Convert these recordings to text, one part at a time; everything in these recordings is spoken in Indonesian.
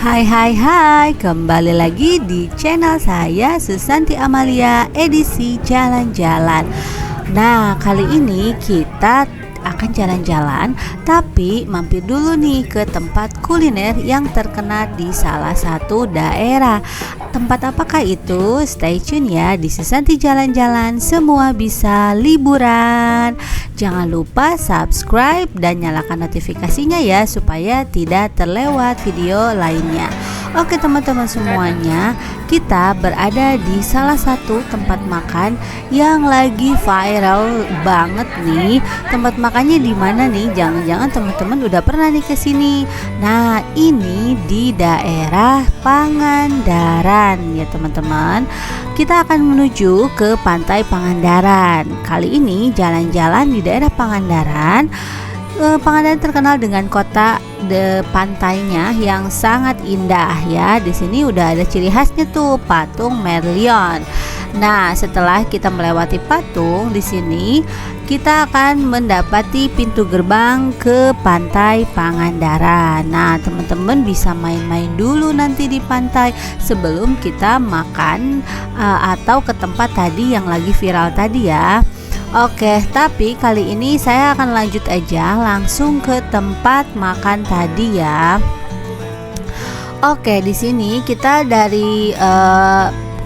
Hai hai hai, kembali lagi di channel saya Susanti Amalia edisi jalan-jalan. Nah, kali ini kita akan jalan-jalan, tapi mampir dulu nih ke tempat kuliner yang terkenal di salah satu daerah. Tempat apakah itu? Stay tune ya di Susanti Jalan-Jalan, semua bisa liburan. Jangan lupa subscribe dan nyalakan notifikasinya ya, supaya tidak terlewat video lainnya. Oke teman-teman semuanya, kita berada di salah satu tempat makan yang lagi viral banget nih. Tempat makannya di mana nih? Jangan-jangan teman-teman udah pernah nih ke sini. Nah, ini di daerah Pangandaran ya teman-teman. Kita akan menuju ke Pantai Pangandaran. Kali ini jalan-jalan di daerah Pangandaran. Pangandaran terkenal dengan kota pantainya yang sangat indah ya. Di sini udah ada ciri khasnya tuh, patung Merlion. Nah, setelah kita melewati patung, di sini kita akan mendapati pintu gerbang ke Pantai Pangandaran. Nah, teman-teman bisa main-main dulu nanti di pantai sebelum kita makan atau ke tempat tadi yang lagi viral tadi ya. Oke, tapi kali ini saya akan lanjut aja langsung ke tempat makan tadi ya. Oke, di sini kita dari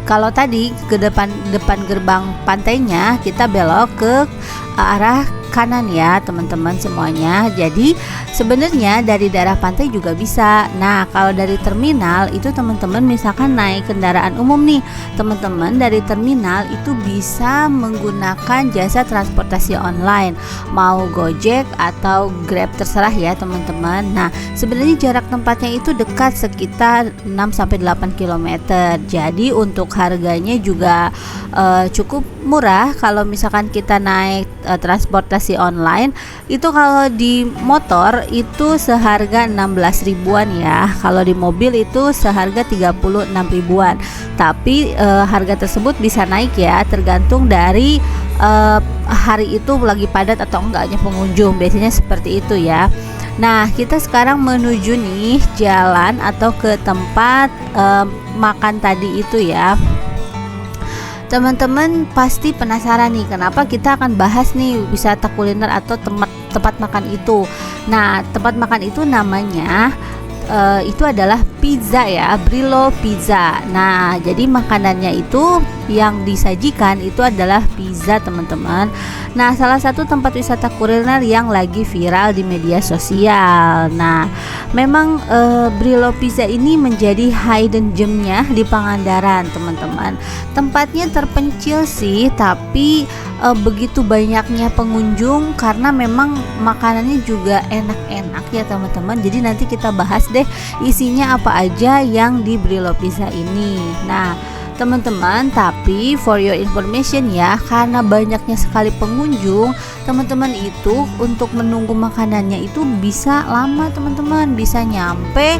kalau tadi ke depan gerbang pantainya, kita belok ke arah kanan ya teman-teman semuanya. Jadi sebenarnya dari daerah pantai juga bisa. Nah, kalau dari terminal itu teman-teman misalkan naik kendaraan umum nih, teman-teman dari terminal itu bisa menggunakan jasa transportasi online, mau Gojek atau Grab terserah ya teman-teman. Nah, sebenarnya jarak tempatnya itu dekat, sekitar 6-8 km. Jadi untuk harganya juga cukup murah. Kalau misalkan kita naik transportasi online itu, kalau di motor itu seharga 16 ribuan ya, kalau di mobil itu seharga 36 ribuan. Tapi harga tersebut bisa naik ya, tergantung dari hari itu lagi padat atau enggaknya pengunjung, biasanya seperti itu ya. Nah, kita sekarang menuju nih jalan atau ke tempat makan tadi itu ya. Teman-teman pasti penasaran nih, kenapa kita akan bahas nih wisata kuliner atau tempat makan itu. Nah, tempat makan itu namanya itu adalah pizza ya, Brillo Pizza. Nah, jadi makanannya itu yang disajikan itu adalah pizza teman-teman. Nah, salah satu tempat wisata kuliner yang lagi viral di media sosial. Nah, memang Brillo Pizza ini menjadi hidden gemnya di Pangandaran teman-teman. Tempatnya terpencil sih, tapi begitu banyaknya pengunjung karena memang makanannya juga enak-enak ya teman-teman. Jadi nanti kita bahas deh isinya apa aja yang di Brillo Pizza ini. Nah teman-teman, tapi for your information ya, karena banyaknya sekali pengunjung, teman-teman itu untuk menunggu makanannya itu bisa lama teman-teman, bisa nyampe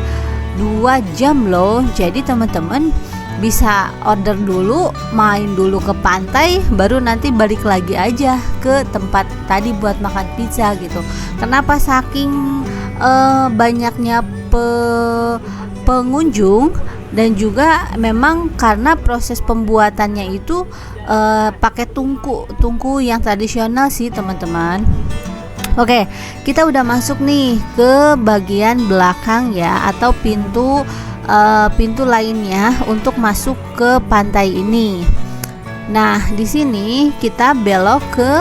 2 jam loh. Jadi teman-teman bisa order dulu, main dulu ke pantai, baru nanti balik lagi aja ke tempat tadi buat makan pizza gitu. Kenapa saking banyaknya pengunjung, dan juga memang karena proses pembuatannya itu pakai tungku yang tradisional sih teman-teman. Oke, kita udah masuk nih ke bagian belakang ya, atau pintu lainnya untuk masuk ke pantai ini. Nah, di sini kita belok ke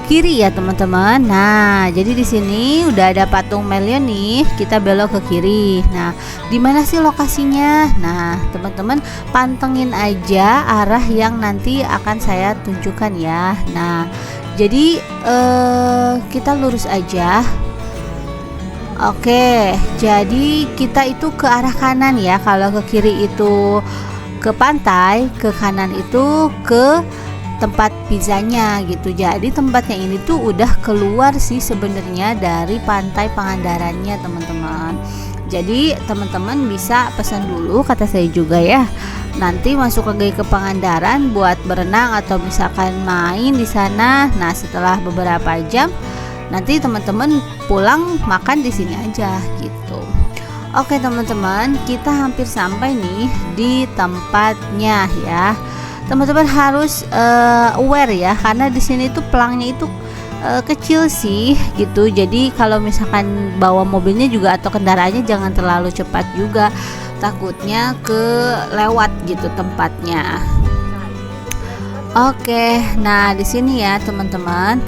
kiri ya teman-teman. Nah, jadi di sini udah ada patung Merlion nih, kita belok ke kiri. Nah, di mana sih lokasinya? Nah, teman-teman pantengin aja arah yang nanti akan saya tunjukkan ya. Nah, jadi kita lurus aja. Oke, jadi kita itu ke arah kanan ya. Kalau ke kiri itu ke pantai, ke kanan itu ke tempat pizzanya gitu. Jadi tempatnya ini tuh udah keluar sih sebenarnya dari Pantai Pangandarannya teman-teman. Jadi teman-teman bisa pesan dulu, kata saya juga ya, nanti masuk lagi ke Pangandaran buat berenang atau misalkan main di sana. Nah, setelah beberapa jam nanti teman-teman pulang makan di sini aja gitu. Oke teman-teman, kita hampir sampai nih di tempatnya ya. Teman-teman harus aware ya, karena di sini tuh pelangnya itu kecil sih gitu. Jadi kalau misalkan bawa mobilnya juga atau kendaraannya jangan terlalu cepat juga, takutnya kelewat gitu tempatnya. Oke, nah di sini ya teman-teman,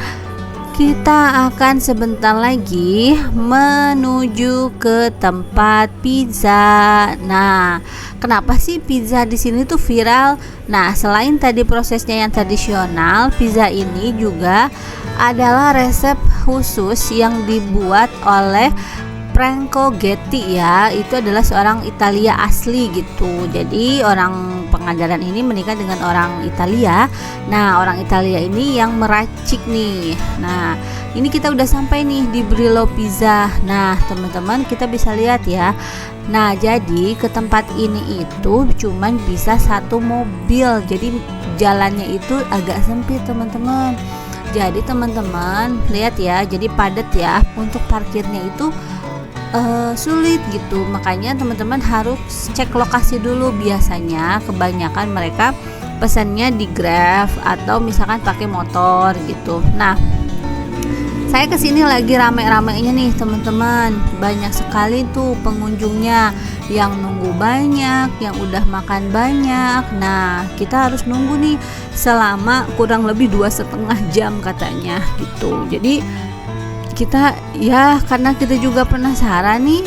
kita akan sebentar lagi menuju ke tempat pizza. Nah, kenapa sih pizza di sini tuh viral? Nah, selain tadi prosesnya yang tradisional, pizza ini juga adalah resep khusus yang dibuat oleh Franco Ghetti ya. Itu adalah seorang Italia asli gitu. Jadi orang pengajaran ini menikah dengan orang Italia. Nah, orang Italia ini yang meracik nih. Nah, ini kita udah sampai nih di Brillo Pizza. Nah, teman-teman kita bisa lihat ya. Nah, jadi ke tempat ini itu cuman bisa satu mobil. Jadi jalannya itu agak sempit, teman-teman. Jadi teman-teman lihat ya, jadi padat ya. Untuk parkirnya itu sulit gitu, makanya teman-teman harus cek lokasi dulu. Biasanya kebanyakan mereka pesannya di Grab atau misalkan pakai motor gitu. Nah, saya kesini lagi rame-ramenya nih teman-teman, banyak sekali tuh pengunjungnya, yang nunggu banyak, yang udah makan banyak. Nah, kita harus nunggu nih selama kurang lebih 2,5 jam katanya gitu. Jadi kita ya, karena kita juga penasaran nih,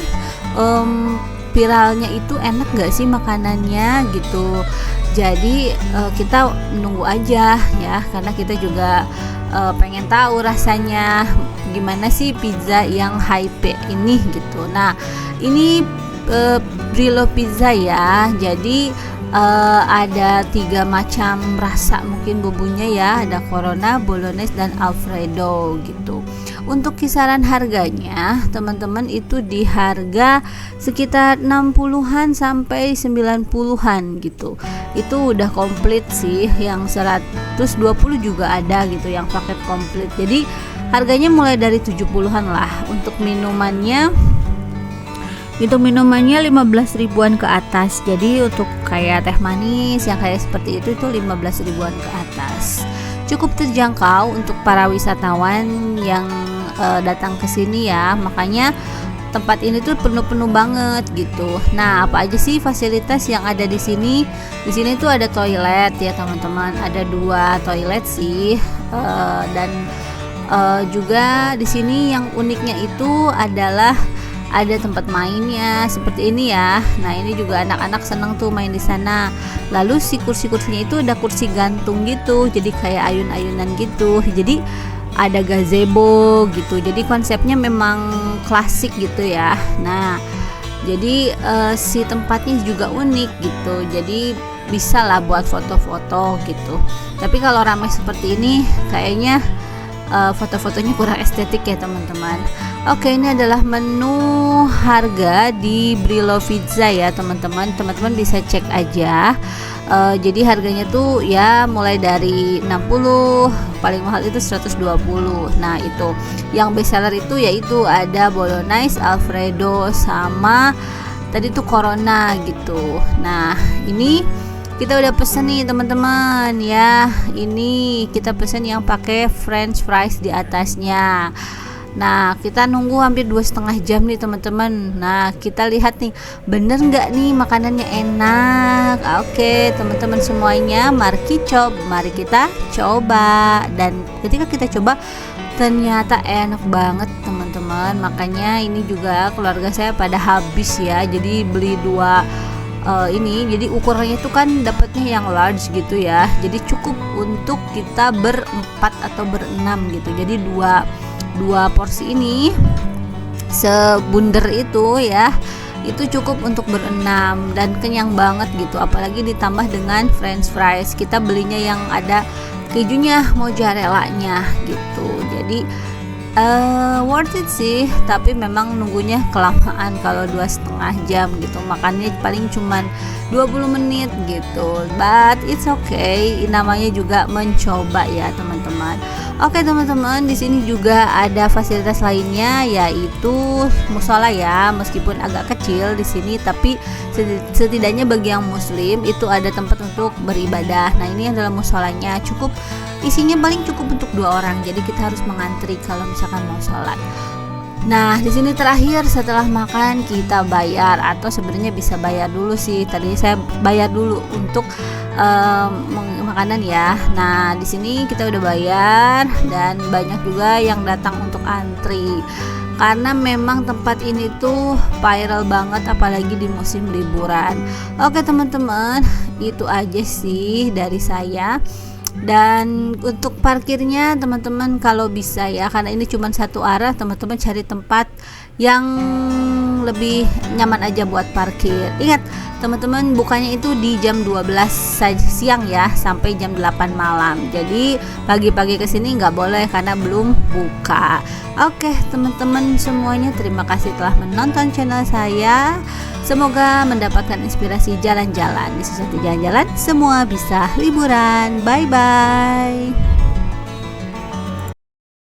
viralnya itu enak gak sih makanannya gitu. Jadi kita menunggu aja ya, karena kita juga pengen tahu rasanya gimana sih pizza yang hype ini gitu. Nah, ini Brillo Pizza ya. Jadi ada 3 macam rasa mungkin bumbunya ya, ada Corona, Bolognese, dan Alfredo gitu. Untuk kisaran harganya teman-teman itu di harga sekitar 60-an sampai 90-an gitu. Itu udah komplit sih, yang 120 juga ada gitu yang paket komplit. Jadi harganya mulai dari 70-an lah. Untuk minumannya 15 ribuan ke atas. Jadi untuk kayak teh manis yang kayak seperti itu 15 ribuan ke atas. Cukup terjangkau untuk para wisatawan yang datang ke sini ya. Makanya tempat ini tuh penuh-penuh banget gitu. Nah, apa aja sih fasilitas yang ada di sini? Di sini tuh ada toilet ya teman-teman. Ada 2 toilet sih. Dan juga di sini yang uniknya itu adalah ada tempat mainnya seperti ini ya. Nah, ini juga anak-anak seneng tuh main di sana. Lalu si kursi-kursinya itu ada kursi gantung gitu, jadi kayak ayun-ayunan gitu. Jadi ada gazebo gitu. Jadi konsepnya memang klasik gitu ya. Nah, jadi si tempatnya juga unik gitu. Jadi bisa lah buat foto-foto gitu. Tapi kalau ramai seperti ini kayaknya foto-fotonya kurang estetik ya teman-teman. Oke, ini adalah menu harga di Brillo Pizza ya teman-teman. Teman-teman bisa cek aja. Jadi harganya tuh ya mulai dari 60, paling mahal itu 120. Nah, itu yang best seller itu yaitu ada Bolognese, Alfredo, sama tadi tuh Corona gitu. Nah, ini kita udah pesen nih teman-teman ya. Ini kita pesen yang pakai French fries di atasnya. Nah, kita nunggu hampir 2,5 jam nih teman-teman. Nah, kita lihat nih, bener nggak nih makanannya enak? Oke, teman-teman semuanya, mari kita coba. Dan ketika kita coba, ternyata enak banget teman-teman. Makanya ini juga keluarga saya pada habis ya. Jadi beli 2 ini. Jadi ukurannya itu kan dapatnya yang large gitu ya. Jadi cukup untuk kita berempat atau berenam gitu. Jadi dua porsi ini sebunder itu ya, itu cukup untuk berenam dan kenyang banget gitu. Apalagi ditambah dengan French fries, kita belinya yang ada kejunya, mozzarella-nya gitu. Jadi worth it sih, tapi memang nunggunya kelamaan kalau 2,5 jam gitu. Makannya paling cuman 20 menit gitu, but it's okay, namanya juga mencoba ya teman-teman. Oke teman-teman, di sini juga ada fasilitas lainnya yaitu musola ya. Meskipun agak kecil di sini, tapi setidaknya bagi yang muslim itu ada tempat untuk beribadah. Nah, ini adalah musolanya. Isinya paling cukup untuk 2 orang. Jadi kita harus mengantri kalau misalkan mau sholat. Nah, di sini terakhir setelah makan kita bayar, atau sebenarnya bisa bayar dulu sih. Tadi saya bayar dulu untuk makanan ya. Nah, di sini kita udah bayar dan banyak juga yang datang untuk antri. Karena memang tempat ini tuh viral banget apalagi di musim liburan. Oke teman-teman, itu aja sih dari saya. Dan untuk parkirnya teman-teman kalau bisa ya, karena ini cuma satu arah, teman-teman cari tempat yang lebih nyaman aja buat parkir. Ingat teman-teman, bukanya itu di jam 12 siang ya sampai jam 8 malam. Jadi pagi-pagi kesini nggak boleh karena belum buka. Oke teman-teman semuanya, terima kasih telah menonton channel saya. Semoga mendapatkan inspirasi jalan-jalan. Di Susanti Jalan-Jalan semua bisa liburan. Bye bye.